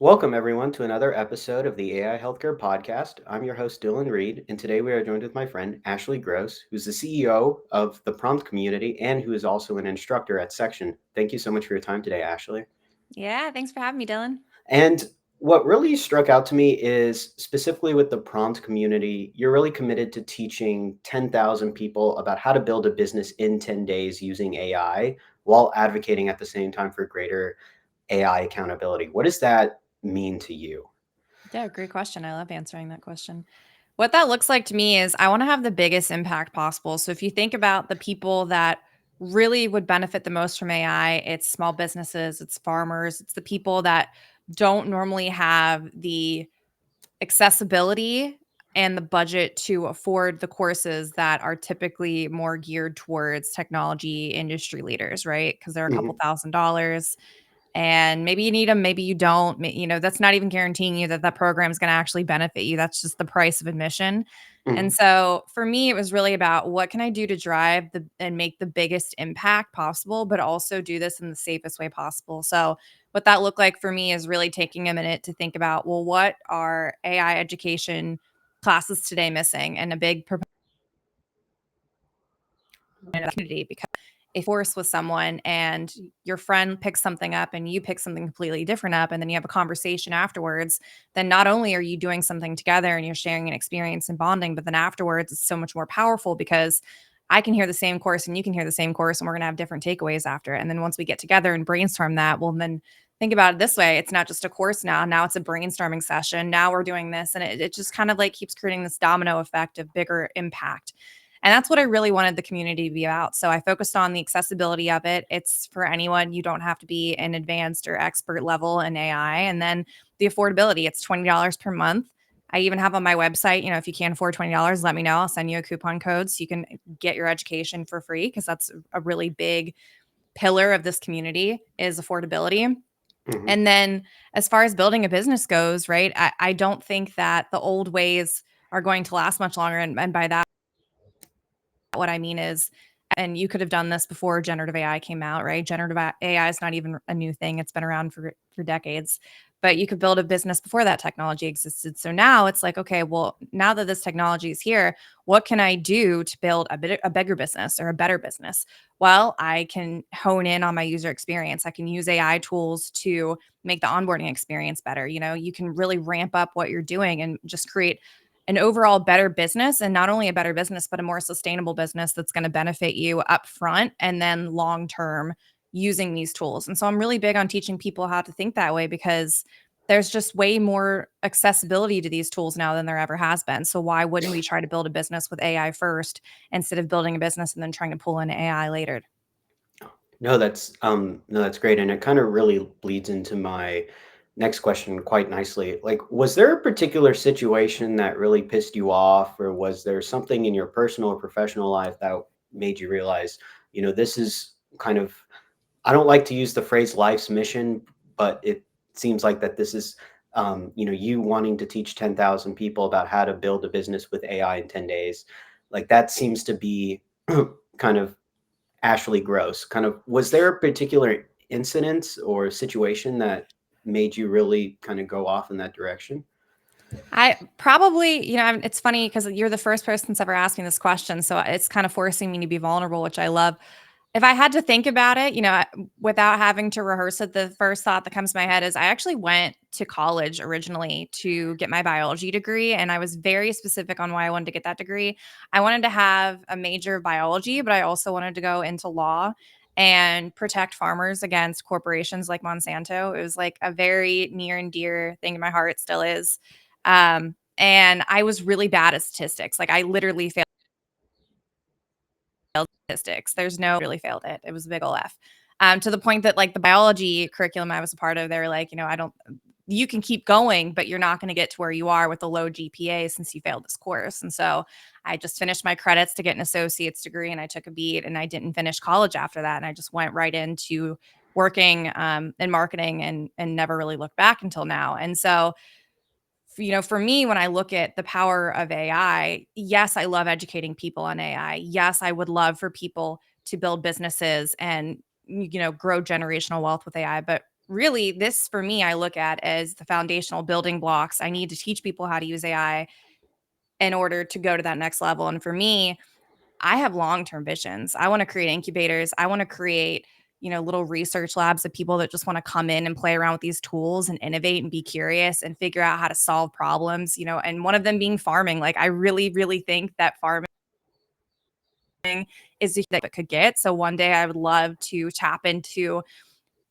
Welcome, everyone, to another episode of the AI Healthcare Podcast. I'm your host, Dylan Reed, and today we are joined with my friend, Ashley Gross, who's the CEO of the Prompt Community and who is also an instructor at Section. Thank you so much for your time today, Ashley. Yeah, thanks for having me, Dylan. And what really struck out to me is specifically with the Prompt Community, you're really committed to teaching 10,000 people about how to build a business in 10 days using AI while advocating at the same time for greater AI accountability. What does that mean to you? Yeah, great question. I love answering that question. What that looks like to me is I want to have the biggest impact possible. So if you think about the people that really would benefit the most from AI, it's small businesses, it's farmers, it's the people that don't normally have the accessibility and the budget to afford the courses that are typically more geared towards technology industry leaders, right? Because they're a couple Mhm, $1,000s and maybe you need them, maybe you don't. That's not even guaranteeing you that that program is going to actually benefit you. That's just the price of admission. And mhm. so for me, it was really about what can I do to drive the and make the biggest impact possible, but also do this in the safest way possible. So what that looked like for me is really taking a minute to think about, well, what are AI education classes today missing? And a big proponent of the community because if force with someone and your friend picks something up and you pick something completely different up and then you have a conversation afterwards, then not only are you doing something together and you're sharing an experience and bonding, but then afterwards it's so much more powerful because I can hear the same course and you can hear the same course and we're going to have different takeaways after it. And then once we get together and brainstorm that, well, then think about it this way. It's not just a course now. Now it's a brainstorming session. Now we're doing this. And it just kind of like keeps creating this domino effect of bigger impact. And that's what I really wanted the community to be about. So I focused on the accessibility of it. It's for anyone. You don't have to be an advanced or expert level in AI. And then the affordability, it's $20 per month. I even have on my website, if you can't afford $20, let me know. I'll send you a coupon code so you can get your education for free because that's a really big pillar of this community is affordability. Mhm. And then as far as building a business goes, right, I don't think that the old ways are going to last much longer. And by that, what I mean is, and you could have done this before generative AI came out, right? Generative AI is not even a new thing. It's been around for decades. But you could build a business before that technology existed. So now it's like, okay, well, now that this technology is here, what can I do to build a bigger business or a better business? Well, I can hone in on my user experience. I can use AI tools to make the onboarding experience better. You can really ramp up what you're doing and just create an overall better business, and not only a better business but a more sustainable business that's going to benefit you up front and then long term using these tools. And so I'm really big on teaching people how to think that way because there's just way more accessibility to these tools now than there ever has been. So why wouldn't we try to build a business with AI first instead of building a business and then trying to pull in AI later? No, that's great, and it kind of really bleeds into my next question quite nicely. Like, was there a particular situation that really pissed you off, or was there something in your personal or professional life that made you realize, this is kind of, I don't like to use the phrase life's mission, but it seems like that this is, you wanting to teach 10,000 people about how to build a business with AI in 10 days. Like, that seems to be kind of Ashley Gross. Kind of, was there a particular incident or situation that made you really kind of go off in that direction? I probably, it's funny because you're the first person that's ever asked me this question. So it's kind of forcing me to be vulnerable, which I love. If I had to think about it, without having to rehearse it, the first thought that comes to my head is I actually went to college originally to get my biology degree. And I was very specific on why I wanted to get that degree. I wanted to have a major of biology, but I also wanted to go into law and protect farmers against corporations like Monsanto. It was like a very near and dear thing in my heart, it still is. And I was really bad at statistics. Like I literally failed statistics. There's no really failed it. It was a big ol' F. To the point that like the biology curriculum I was a part of, they were like, I don't you can keep going, but you're not going to get to where you are with a low GPA since you failed this course. And so I just finished my credits to get an associate's degree and I took a beat and I didn't finish college after that. And I just went right into working in marketing and never really looked back until now. And so for me, when I look at the power of AI, yes, I love educating people on AI. Yes, I would love for people to build businesses and grow generational wealth with AI. But really, this for me, I look at as the foundational building blocks. I need to teach people how to use AI in order to go to that next level. And for me, I have long-term visions. I want to create incubators. I want to create, little research labs of people that just want to come in and play around with these tools and innovate and be curious and figure out how to solve problems, and one of them being farming. Like I really, really think that farming is the that could get. So one day I would love to tap into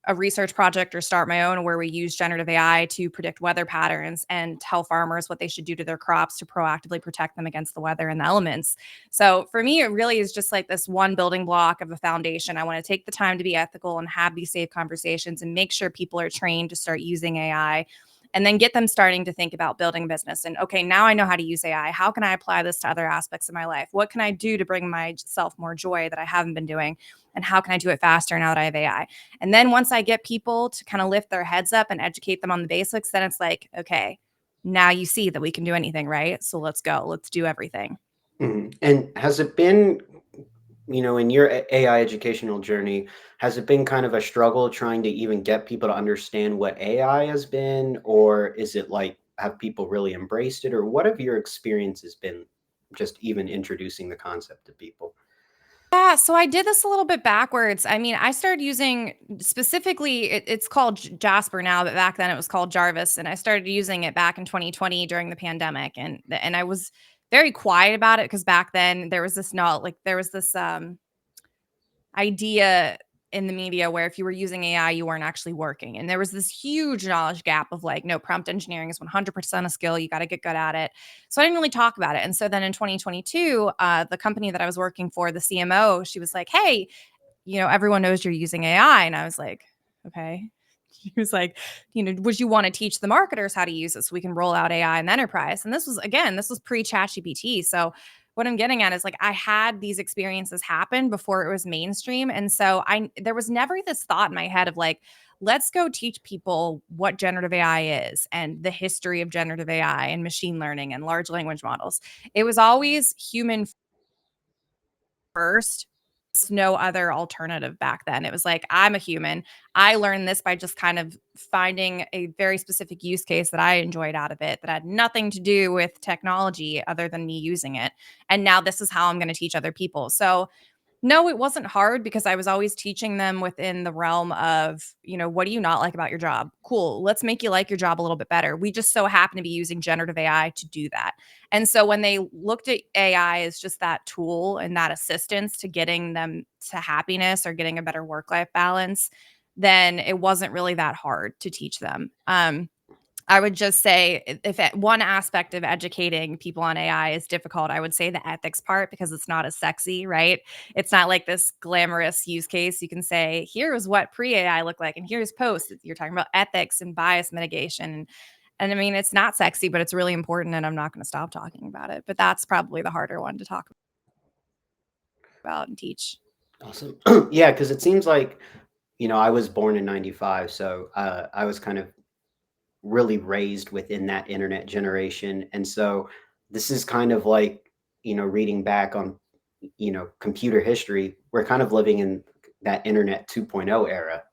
a research project or start my own where we use generative AI to predict weather patterns and tell farmers what they should do to their crops to proactively protect them against the weather and the elements. So for me, it really is just like this one building block of a foundation. I want to take the time to be ethical and have these safe conversations and make sure people are trained to start using AI and then get them starting to think about building a business. And okay, now I know how to use AI. How can I apply this to other aspects of my life? What can I do to bring myself more joy that I haven't been doing? And how can I do it faster now that I have AI? And then once I get people to kind of lift their heads up and educate them on the basics, then it's like, okay, now you see that we can do anything, right? So let's go. Let's do everything. Mhm. And has it been, in your AI educational journey, has it been kind of a struggle trying to even get people to understand what AI has been, or is it like, have people really embraced it, or what have your experiences been just even introducing the concept to people? Yeah, so I did this a little bit backwards. I mean, I started using specifically, it's called Jasper now, but back then it was called Jarvis, and I started using it back in 2020 during the pandemic, and I was very quiet about it because back then there was this not like there was this idea in the media where if you were using AI, you weren't actually working. And there was this huge knowledge gap of like, no, prompt engineering is 100% a skill. You got to get good at it. So I didn't really talk about it. And so then in 2022, the company that I was working for, the CMO, she was like, hey, everyone knows you're using AI. And I was like, okay. He was like, would you want to teach the marketers how to use it so we can roll out AI in the enterprise? And this was pre ChatGPT. So what I'm getting at is like I had these experiences happen before it was mainstream. And so there was never this thought in my head of like, let's go teach people what generative AI is and the history of generative AI and machine learning and large language models. It was always human first. No other alternative back then. It was like, I'm a human. I learned this by just kind of finding a very specific use case that I enjoyed out of it that had nothing to do with technology other than me using it. And now this is how I'm going to teach other people. So no, it wasn't hard because I was always teaching them within the realm of, what do you not like about your job? Cool. Let's make you like your job a little bit better. We just so happen to be using generative AI to do that. And so when they looked at AI as just that tool and that assistance to getting them to happiness or getting a better work life balance, then it wasn't really that hard to teach them. I would just say if one aspect of educating people on AI is difficult, I would say the ethics part because it's not as sexy, right? It's not like this glamorous use case. You can say, here's what pre AI looked like, and here's post. You're talking about ethics and bias mitigation. And I mean, it's not sexy, but it's really important. And I'm not going to stop talking about it. But that's probably the harder one to talk about and teach. Awesome. Yeah, because it seems like, I was born in 95, so I was kind of really raised within that internet generation. And so this is kind of like, reading back on, computer history, we're kind of living in that internet 2.0 era.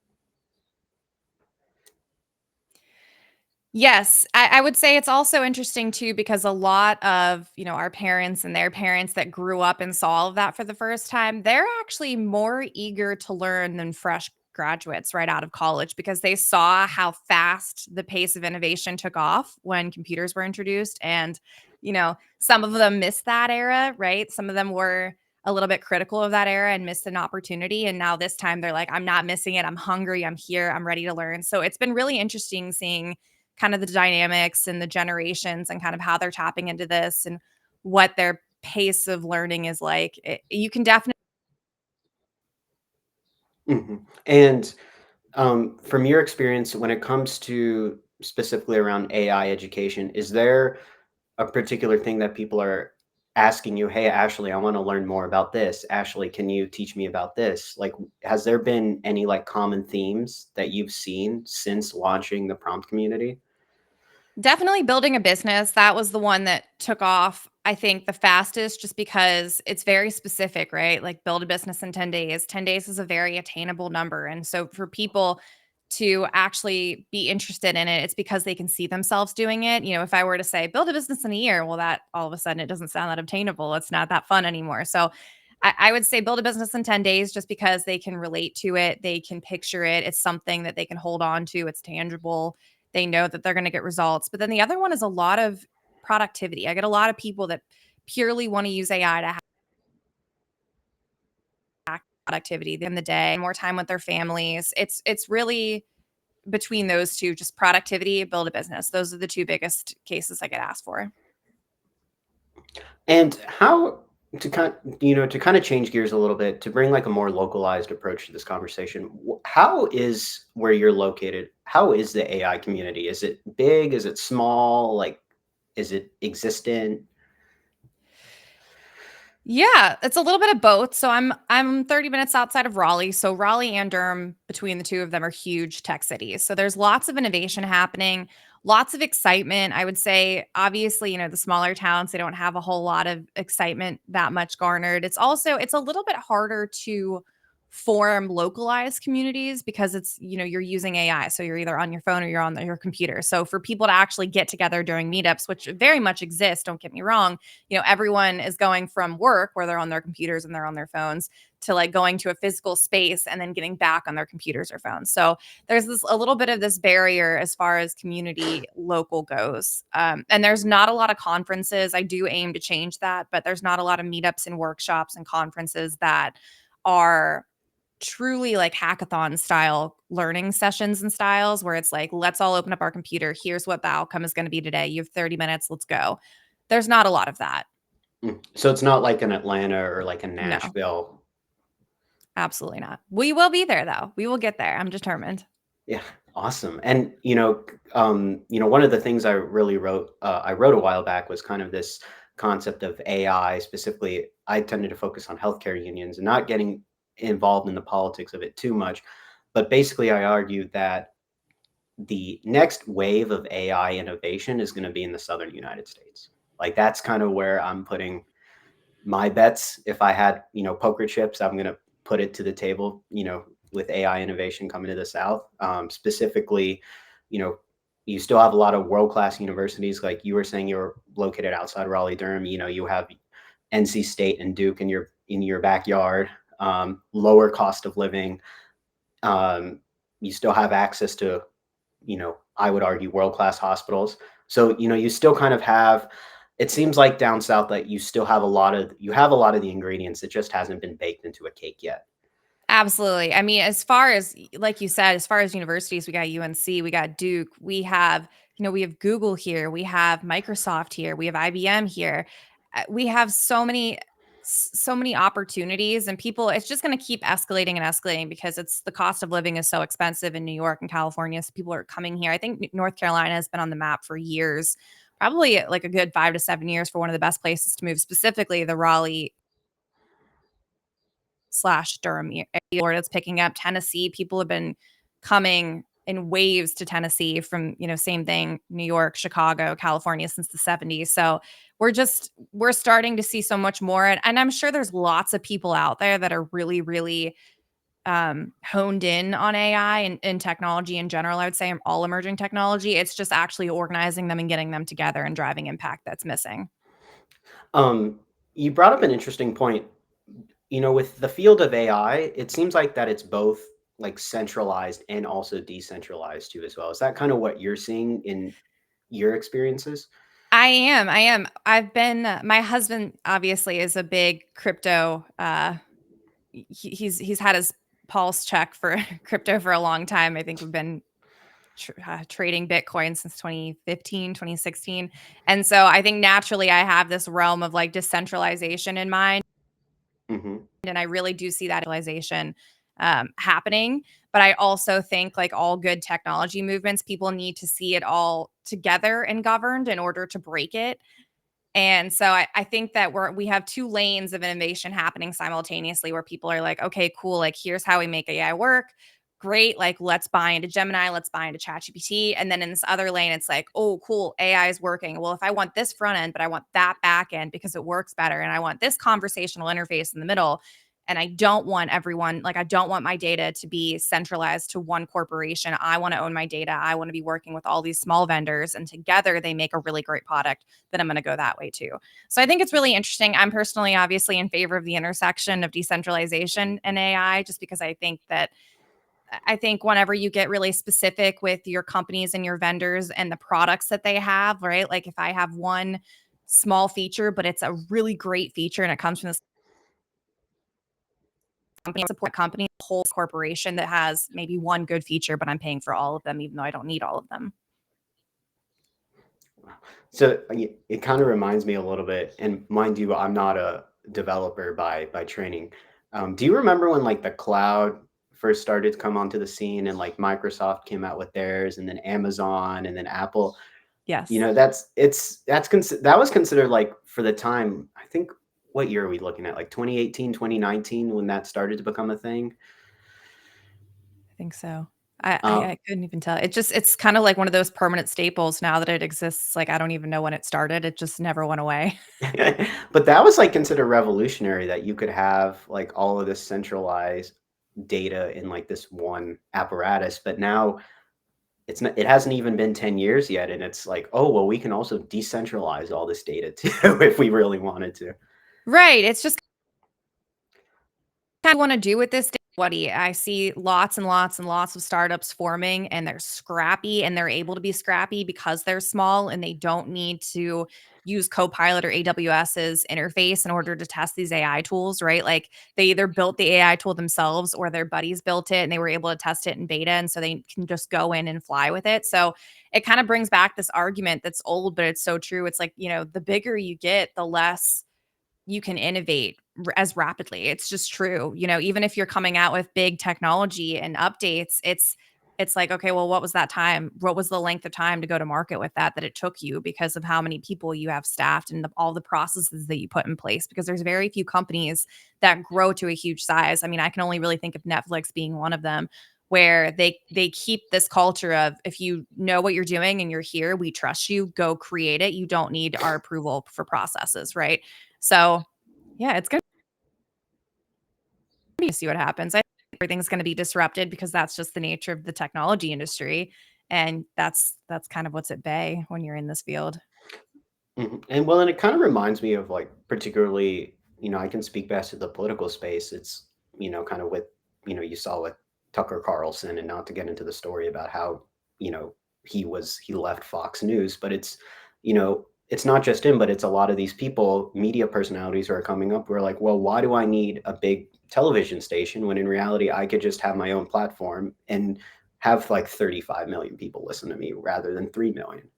Yes, I would say it's also interesting too because a lot of, our parents and their parents that grew up and saw all of that for the first time, they're actually more eager to learn than fresh graduates right out of college because they saw how fast the pace of innovation took off when computers were introduced. And, some of them missed that era, right? Some of them were a little bit critical of that era and missed an opportunity. And now this time they're like, I'm not missing it. I'm hungry. I'm here. I'm ready to learn. So it's been really interesting seeing kind of the dynamics and the generations and kind of how they're tapping into this and what their pace of learning is like. You can definitely And from your experience, when it comes to specifically around AI education, is there a particular thing that people are asking you, "Hey, Ashley, I want to learn more about this. Ashley, can you teach me about this?" Like, has there been any like common themes that you've seen since launching the prompt community? definitely building a business. That was the one that took off, I think, the fastest just because it's very specific, right? Like build a business in 10 days. 10 days is a very attainable number. And so for people, to actually be interested in it, it's because they can see themselves doing it. If I were to say build a business in a year, well, that all of a sudden it doesn't sound that obtainable. It's not that fun anymore. So I would say build a business in 10 days just because they can relate to it. They can picture it. It's something that they can hold on to. It's tangible. They know that they're going to get results. But then the other one is a lot of productivity. I get a lot of people that purely want to use AI to hack productivity in the day, more time with their families. It's really between those two, just productivity, build a business. Those are the two biggest cases I get asked for. And how to kind of change gears a little bit to bring like a more localized approach to this conversation. How is where you're located? How is the AI community? Is it big? Is it small? Like, is it existent? Yeah, it's a little bit of both. So I'm 30 minutes outside of Raleigh. So Raleigh and Durham, between the two of them, are huge tech cities. So there's lots of innovation happening, lots of excitement. I would say, obviously, the smaller towns, they don't have a whole lot of excitement that much garnered. It's a little bit harder to form localized communities because you're using AI. So you're either on your phone or you're on your computer. So for people to actually get together during meetups, which very much exist, don't get me wrong, everyone is going from work where they're on their computers and they're on their phones to like going to a physical space and then getting back on their computers or phones. So there's a little bit of this barrier as far as community local goes. And there's not a lot of conferences. I do aim to change that, but there's not a lot of meetups and workshops and conferences that are truly like hackathon style learning sessions and styles where it's like, let's all open up our computer. Here's what the outcome is going to be today. You have 30 minutes. Let's go. There's not a lot of that. So it's not like an Atlanta or like a No, Nashville. absolutely not. We will be there though. We will get there. I'm determined. Yeah, awesome. And one of the things I wrote a while back was kind of this concept of AI. Specifically, I tended to focus on healthcare unions and not getting involved in the politics of it too much. But basically, I argued that the next wave of AI innovation is going to be in the southern United States. Like that's kind of where I'm putting my bets. If I had, poker chips, I'm going to put it to the table, with AI innovation coming to the South. Specifically, you know, you still have a lot of world-class universities. Like you were saying, you're located outside Raleigh, Durham. You have NC State and Duke in your backyard. Lower cost of living. You still have access to, I would argue world-class hospitals. So, you still kind of have, it seems like down south that you have a lot of the ingredients. It just hasn't been baked into a cake yet. Absolutely. I mean, as far as like you said, as far as universities, we got UNC, we got Duke, we have Google here, we have Microsoft here, we have IBM here. We have so many opportunities and people, it's just going to keep escalating and escalating because it's the cost of living is so expensive in New York and California. So people are coming here. I think North Carolina has been on the map for years, probably like a good 5 to 7 years for one of the best places to move, specifically the Raleigh slash Durham area. It's picking up. Tennessee, people have been coming in waves to Tennessee from, same thing, New York, Chicago, California since the 70s. So we're starting to see so much more. And I'm sure there's lots of people out there that are really, really honed in on AI and technology in general. I would say all emerging technology. It's just actually organizing them and getting them together and driving impact that's missing. Um, you brought up an interesting point. With the field of AI, it seems like that it's both like centralized and also decentralized too as well. Is that kind of what you're seeing in your experiences? I am. My husband obviously is a big crypto. He's had his pulse check for crypto for a long time. I think we've been trading Bitcoin since 2015, 2016. And so I think naturally I have this realm of like decentralization in mind. Hmm. And I really do see that realization happening. But I also think, like all good technology movements, people need to see it all together and governed in order to break it. And so I think that we have two lanes of innovation happening simultaneously where people are like, okay, cool. Like, here's how we make AI work. Great. Like, let's buy into Gemini. Let's buy into ChatGPT. And then in this other lane, it's like, oh, cool. AI is working. Well, if I want this front end, but I want that back end because it works better. And I want this conversational interface in the middle. And I don't want everyone, like, I don't want my data to be centralized to one corporation. I want to own my data. I want to be working with all these small vendors, and together they make a really great product. That I'm going to go that way too. So I think it's really interesting. I'm personally obviously in favor of the intersection of decentralization and AI, just because I think whenever you get really specific with your companies and your vendors and the products that they have, right? Like if I have one small feature, but it's a really great feature and it comes from this company, support company, whole corporation that has maybe one good feature, but I'm paying for all of them, even though I don't need all of them. So it kind of reminds me a little bit, and mind you, I'm not a developer by training. Do you remember when like the cloud first started to come onto the scene, and like Microsoft came out with theirs, and then Amazon, and then Apple? Yes, That was considered like for the time. I think what year are we looking at? Like 2018, 2019, when that started to become a thing. I think so. I Um, couldn't even tell. It's kind of like one of those permanent staples now that it exists. Like I don't even know when it started. It just never went away. but that was like considered revolutionary that you could have like all of this centralized data in like this one apparatus. But now it hasn't even been 10 years yet. And it's like, oh, well, we can also decentralize all this data too if we really wanted to. Right. It's just I want to do with this what I see lots and lots and lots of startups forming, and they're scrappy, and they're able to be scrappy because they're small and they don't need to use Copilot or AWS's interface in order to test these AI tools, right? Like they either built the AI tool themselves or their buddies built it and they were able to test it in beta. And so they can just go in and fly with it. So it kind of brings back this argument that's old, but it's so true. It's like, the bigger you get, the less you can innovate as rapidly. It's just true. Even if you're coming out with big technology and updates, it's like, okay, well, what was that time? What was the length of time to go to market with that it took you because of how many people you have staffed and all the processes that you put in place? Because there's very few companies that grow to a huge size. I mean, I can only really think of Netflix being one of them where they keep this culture of if you know what you're doing and you're here, we trust you, go create it. You don't need our approval for processes, right? So, yeah, it's gonna be to see what happens. I think everything's gonna be disrupted because that's just the nature of the technology industry, and that's kind of what's at bay when you're in this field. Mhm. And well, and it kind of reminds me of like particularly, I can speak best to the political space. It's, kind of with, you saw with Tucker Carlson, and not to get into the story about how, he left Fox News, but it's not just him, but it's a lot of these people, media personalities who are coming up who are like, well, why do I need a big television station when in reality I could just have my own platform and have like 35 million people listen to me rather than 3 million.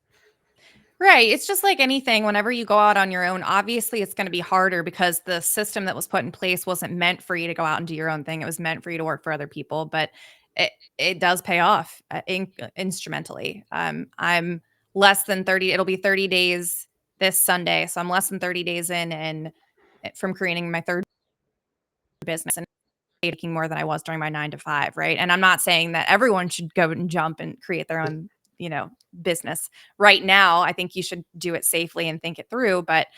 Right. It's just like anything. Whenever you go out on your own, obviously it's going to be harder because the system that was put in place wasn't meant for you to go out and do your own thing. It was meant for you to work for other people, but it does pay off instrumentally. I'm less than 30. It'll be 30 days this Sunday, so I'm less than 30 days in, and from creating my third business and making more than I was during my 9 to 5, right? And I'm not saying that everyone should go and jump and create their own, business. Right now, I think you should do it safely and think it through, but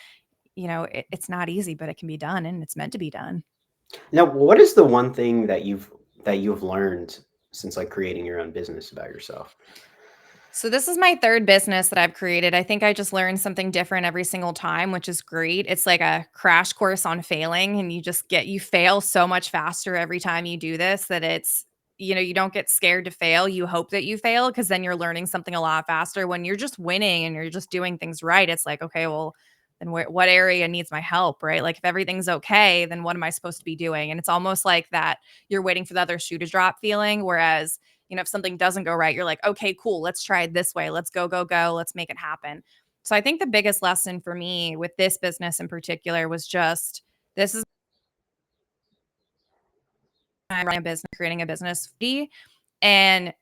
it's not easy, but it can be done and it's meant to be done. Now, what is the one thing that you've learned since like creating your own business about yourself? So this is my third business that I've created. I think I just learn something different every single time, which is great. It's like a crash course on failing, and you fail so much faster every time you do this that you don't get scared to fail. You hope that you fail because then you're learning something a lot faster. When you're just winning and you're just doing things right, it's like, okay, well, then what area needs my help, right? Like if everything's okay, then what am I supposed to be doing? And it's almost like that you're waiting for the other shoe to drop feeling, whereas if something doesn't go right, you're like, okay, cool, let's try it this way. Let's go, go, go. Let's make it happen. So I think the biggest lesson for me with this business in particular was just this is running a business, creating a business. And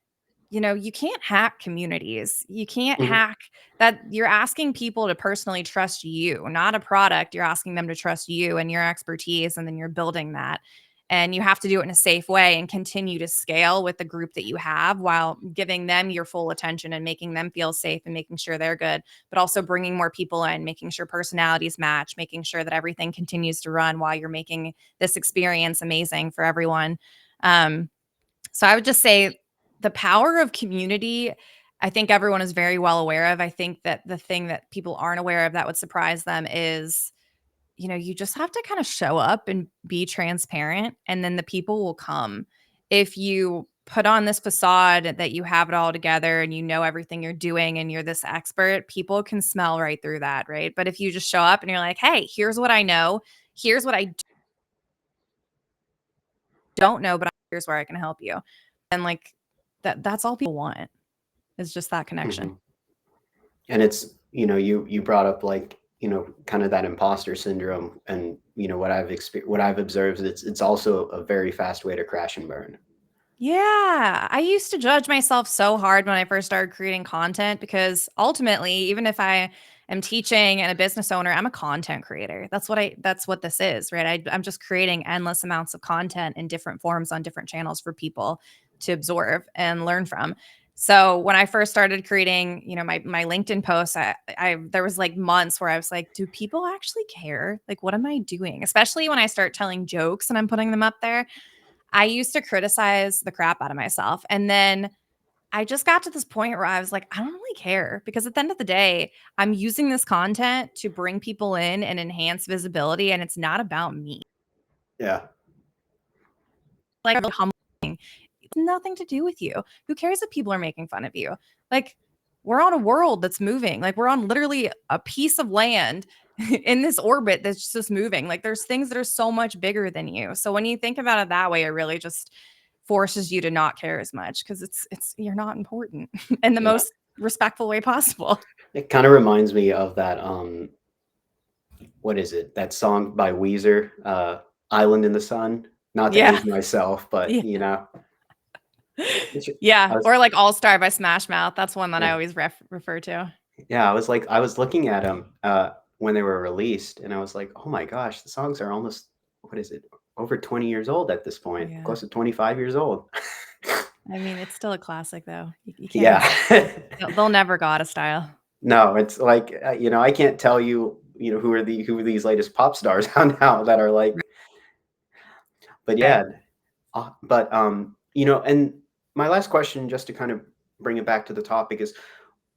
you can't hack communities. You can't Mhm. hack that. You're asking people to personally trust you, not a product. You're asking them to trust you and your expertise, and then you're building that. And you have to do it in a safe way and continue to scale with the group that you have while giving them your full attention and making them feel safe and making sure they're good, but also bringing more people in, making sure personalities match, making sure that everything continues to run while you're making this experience amazing for everyone. So I would just say the power of community, I think everyone is very well aware of. I think that the thing that people aren't aware of that would surprise them is, you just have to kind of show up and be transparent, and then the people will come. If you put on this facade that you have it all together and you know everything you're doing and you're this expert, people can smell right through that, right? But if you just show up and you're like, hey, here's what I know, here's what I don't know, but here's where I can help you. And like that's all people want is just that connection. Mhm. And it's, you brought up like, kind of that imposter syndrome, and what I've observed, it's also a very fast way to crash and burn. Yeah, I used to judge myself so hard when I first started creating content because ultimately, even if I am teaching and a business owner, I'm a content creator. That's what this is, right? I'm just creating endless amounts of content in different forms on different channels for people to absorb and learn from. So when I first started creating, my LinkedIn posts, I there was like months where I was like, do people actually care? Like, what am I doing? Especially when I start telling jokes and I'm putting them up there. I used to criticize the crap out of myself. And then I just got to this point where I was like, I don't really care because at the end of the day, I'm using this content to bring people in and enhance visibility. And it's not about me. Yeah. Like, really humbling. It's nothing to do with you. Who cares if people are making fun of you? Like, we're on a world that's moving. Like, we're on literally a piece of land in this orbit that's just moving. Like, there's things that are so much bigger than you. So when you think about it that way, it really just forces you to not care as much because it's you're not important in the Yeah. most respectful way possible. It kind of reminds me of that, what is it? That song by Weezer, Island in the Sun. Not to Yeah. age myself, but Yeah. it's, I Yeah. was, Or like All Star by Smash Mouth. That's one that I yeah, always refer to. yeah. I was looking at them when they were released, and I was like, oh my gosh, the songs are almost, what is it, over 20 years old at this point, Yeah. close to 25 years old. I mean, it's still a classic though. You can't Yeah. miss it. They'll never go out of style. No, it's like, I can't tell you, who are these latest pop stars now that are like, but Right. yeah, and my last question, just to kind of bring it back to the topic, is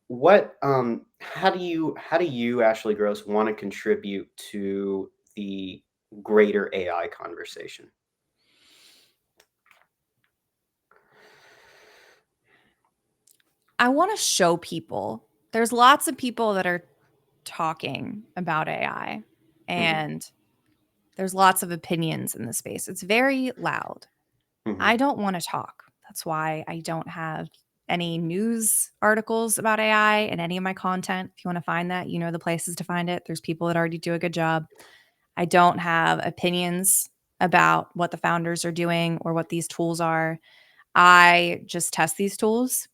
how do you, Ashley Gross, want to contribute to the greater AI conversation? I want to show people. There's lots of people that are talking about AI, Hmm. and there's lots of opinions in the space. It's very loud. Hmm. I don't want to talk. That's why I don't have any news articles about AI in any of my content. If you want to find that, you know the places to find it. There's people that already do a good job. I don't have opinions about what the founders are doing or what these tools are. I just test these tools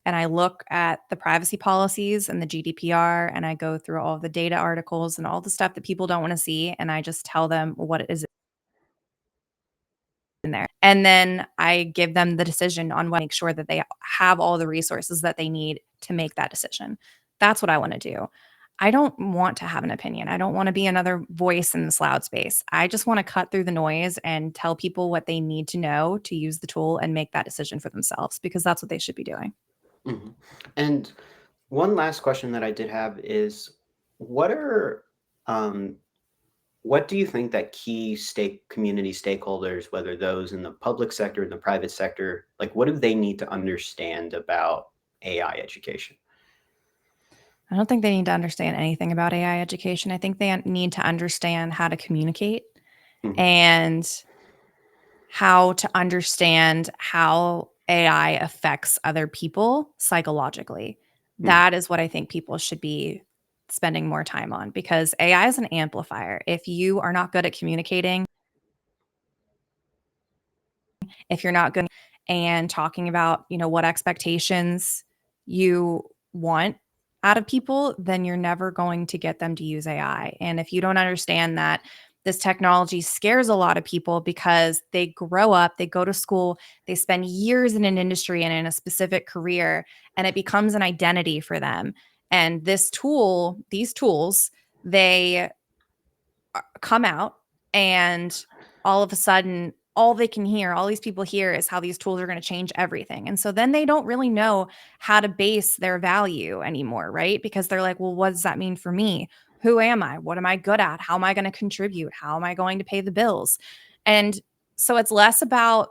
and I look at the privacy policies and the GDPR and I go through all of the data articles and all the stuff that people don't want to see. And I just tell them what it is in there. And then I give them the decision on what, make sure that they have all the resources that they need to make that decision. That's what I want to do. I don't want to have an opinion. I don't want to be another voice in this loud space. I just want to cut through the noise and tell people what they need to know to use the tool and make that decision for themselves because that's what they should be doing. Hmm. And one last question that I did have is, what are um, what do you think that community stakeholders, whether those in the public sector and the private sector, like what do they need to understand about AI education? I don't think they need to understand anything about AI education. I think they need to understand how to communicate Mhm. and how to understand how AI affects other people psychologically. Mhm. That is what I think people should be spending more time on because AI is an amplifier. If you are not good at communicating, if you're not good and talking about, what expectations you want out of people, then you're never going to get them to use AI. And if you don't understand that this technology scares a lot of people because they grow up, they go to school, they spend years in an industry and in a specific career, and it becomes an identity for them. And these tools, they come out, and all of a sudden all they can hear, all these people hear, is how these tools are going to change everything. And so then they don't really know how to base their value anymore, right? Because they're like, well, what does that mean for me? Who am I? What am I good at? How am I going to contribute? How am I going to pay the bills? And so it's less about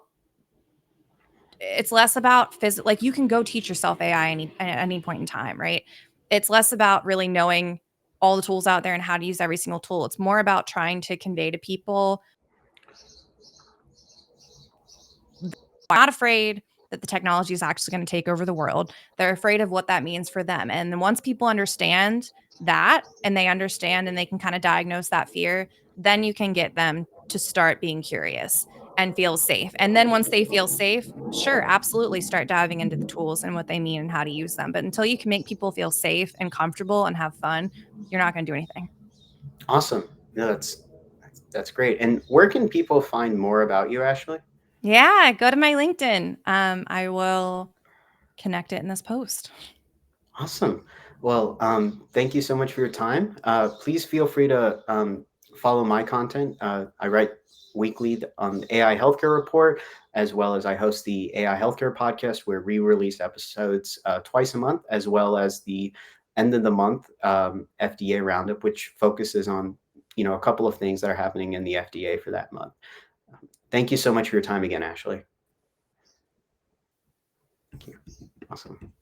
physical, like you can go teach yourself AI at any point in time, right? It's less about really knowing all the tools out there and how to use every single tool. It's more about trying to convey to people, not afraid that the technology is actually going to take over the world. They're afraid of what that means for them. And then once people understand that, and they understand and they can kind of diagnose that fear, then you can get them to start being curious and feel safe. And then once they feel safe, sure, absolutely start diving into the tools and what they mean and how to use them. But until you can make people feel safe and comfortable and have fun, you're not going to do anything. Awesome. No, that's great. And where can people find more about you, Ashley? Yeah, go to my LinkedIn. I will connect it in this post. Awesome. Well, thank you so much for your time. Please feel free to follow my content. I write weekly on the AI Healthcare Report, as well as I host the AI Healthcare Podcast, where we release episodes twice a month, as well as the end of the month FDA Roundup, which focuses on a couple of things that are happening in the FDA for that month. Thank you so much for your time again, Ashley. Thank you. Awesome.